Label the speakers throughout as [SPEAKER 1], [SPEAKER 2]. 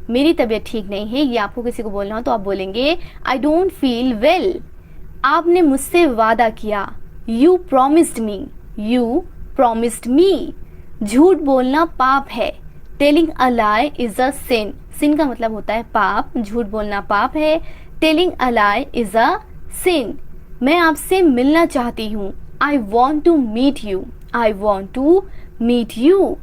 [SPEAKER 1] मेरी तबीयत ठीक नहीं है, ये आपको किसी को बोलना हो तो आप बोलेंगे आई डोंट फील वेल। आपने मुझसे वादा किया, you promised me, you promised मी। झूठ बोलना पाप है, telling a lie is a सिन। सिन का मतलब होता है पाप, झूठ बोलना पाप है, telling a lie is a सिन। मैं आपसे मिलना चाहती हूँ, I want to meet you, I want to meet you.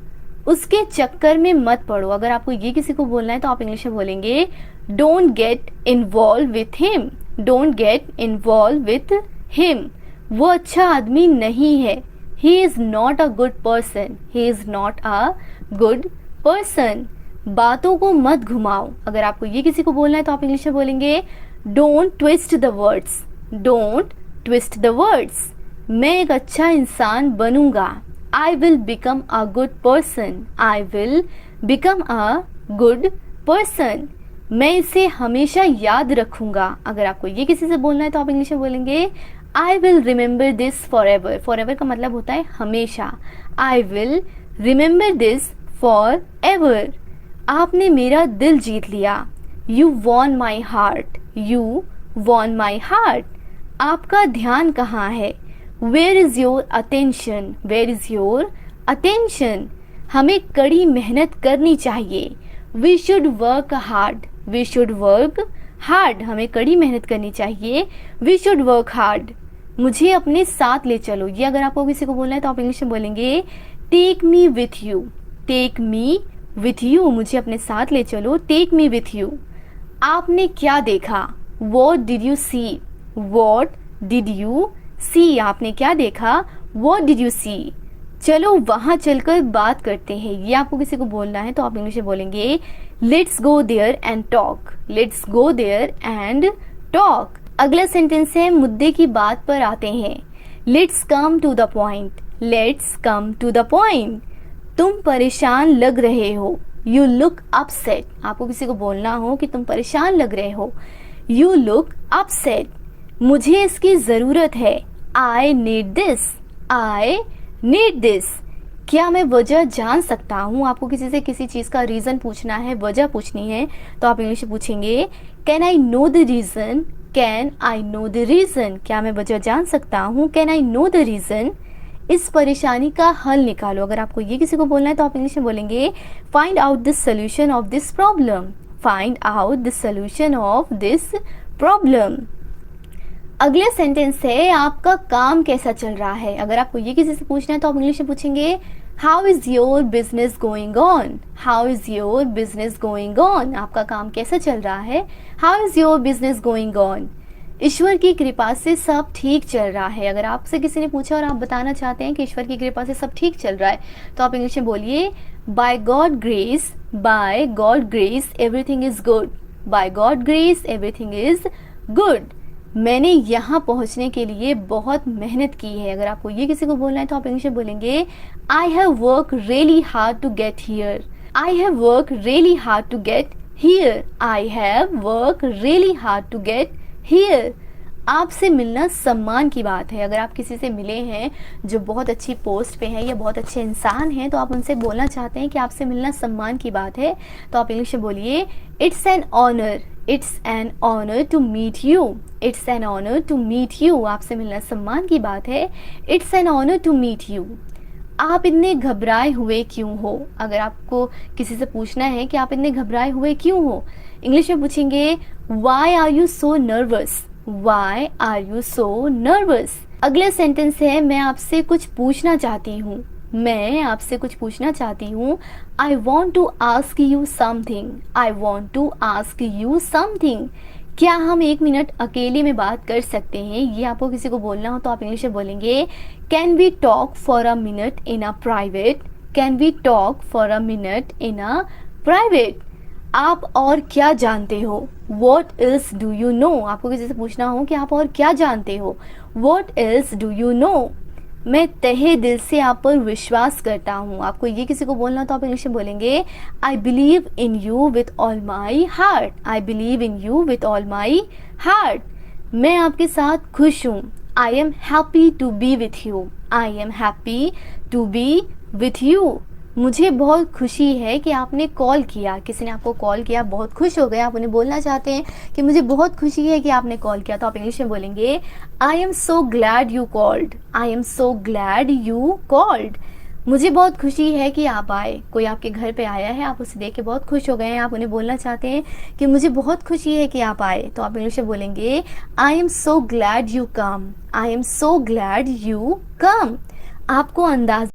[SPEAKER 1] उसके चक्कर में मत पड़ो। अगर आपको ये किसी को बोलना है तो आप इंग्लिश में बोलेंगे don't get involve with him, don't get involve with him. वो अच्छा आदमी नहीं है, he is not a good person, he is not a good person. बातों को मत घुमाओ। अगर आपको ये किसी को बोलना है तो आप इंग्लिश में बोलेंगे don't twist the words, don't twist the words. मैं एक अच्छा इंसान बनूंगा, I will become a good person, I will become a good person। मैं इसे हमेशा याद रखूंगा। अगर आपको ये किसी से बोलना है तो आप इंग्लिश में बोलेंगे I will remember this forever। forever का मतलब होता है हमेशा। I will remember this forever। आपने मेरा दिल जीत लिया, You won my heart, you won my heart। आपका ध्यान कहाँ है, Where is your attention? Where is your attention? हमें कड़ी मेहनत करनी चाहिए, We should work hard, We should work hard। हमें कड़ी मेहनत करनी चाहिए, We should work hard। मुझे अपने साथ ले चलो। ये अगर आपको किसी को बोलना है तो आप इंग्लिश में बोलेंगे Take me with you, Take me with you। मुझे अपने साथ ले चलो, Take me with you। आपने क्या देखा, What did you see? What did you see? आपने क्या देखा, What did you see? चलो वहां चलकर बात करते हैं। ये आपको किसी को बोलना है तो आप इंग्लिश में बोलेंगे Let's go there and talk, Let's go there and talk। अगला सेंटेंस है मुद्दे की बात पर आते हैं, Let's come to the point, Let's come to the point। तुम परेशान लग रहे हो, You look upset। आपको किसी को बोलना हो कि तुम परेशान लग रहे हो, You look upset। मुझे इसकी जरूरत है, I need this, I need this। क्या मैं वजह जान सकता हूँ। आपको किसी से किसी चीज का रीजन पूछना है, वजह पूछनी है तो आप इंग्लिश में पूछेंगे can I know the reason, can I know the reason. क्या मैं वजह जान सकता हूँ, can I know the reason. इस परेशानी का हल निकालो। अगर आपको ये किसी को बोलना है तो आप इंग्लिश में बोलेंगे find out the solution of this problem, find out the solution of this problem. अगले सेंटेंस है आपका काम कैसा चल रहा है। अगर आपको ये किसी से पूछना है तो आप इंग्लिश में पूछेंगे how is your business going on, how is your business going on. आपका काम कैसा चल रहा है, how is your business going on. ईश्वर की कृपा से सब ठीक चल रहा है। अगर आपसे किसी ने पूछा और आप बताना चाहते हैं कि ईश्वर की कृपा से सब ठीक चल रहा है तो आप इंग्लिश में बोलिए by God grace, by God grace everything is good, by God grace everything is good. मैंने यहाँ पहुँचने के लिए बहुत मेहनत की है। अगर आपको ये किसी को बोलना है तो आप इंग्लिश में बोलेंगे I have work really hard to get here, I have work really hard to get here, I have work really hard to get here. आपसे मिलना सम्मान की बात है। अगर आप किसी से मिले हैं जो बहुत अच्छी पोस्ट पे है या बहुत अच्छे इंसान हैं तो आप उनसे बोलना चाहते हैं कि आपसे मिलना सम्मान की बात है तो आप इंग्लिश में बोलिए it's an honour, it's an honour to meet you, it's an honour to meet you. आपसे मिलना सम्मान की बात है, it's an honour to meet you. आप इतने घबराए हुए क्यों हो। अगर आपको किसी से पूछना है कि आप इतने घबराए हुए क्यों हो, इंग्लिश में पूछेंगे why are you so nervous, why are you so nervous. अगला सेंटेंस है मैं आपसे कुछ पूछना चाहती हूँ, मैं आपसे कुछ पूछना चाहती हूँ। I want to ask you something, I want to ask you something. क्या हम 1 मिनट अकेले में बात कर सकते हैं। ये आपको किसी को बोलना हो तो आप इंग्लिश में बोलेंगे can we talk for a minute in a private, can we talk for a minute in a private. आप और क्या जानते हो, what else do you know. आपको किसी से पूछना हो कि आप और क्या जानते हो, what else do you no. मैं तहे दिल से आप पर विश्वास करता हूँ। आपको ये किसी को बोलना तो आप इंग्लिश में बोलेंगे I believe in you with all my heart, I believe in you with all my heart. मैं आपके साथ खुश हूँ, I am happy to be with you, I am happy to be with you. मुझे बहुत खुशी है कि आपने कॉल किया। किसी ने आपको कॉल किया, बहुत खुश हो गए, आप उन्हें बोलना चाहते हैं कि मुझे बहुत खुशी है कि आपने कॉल किया, तो आप इंग्लिश में बोलेंगे I am so glad you called. I am so glad you called. मुझे बहुत खुशी है कि आप आए। कोई आपके घर पे आया है, आप उसे देख के बहुत खुश हो गए हैं, आप उन्हें बोलना चाहते हैं कि मुझे बहुत खुशी है कि आप आए, तो आप इंग्लिश में बोलेंगे I am so glad you come. I am so glad you come. आपको अंदाज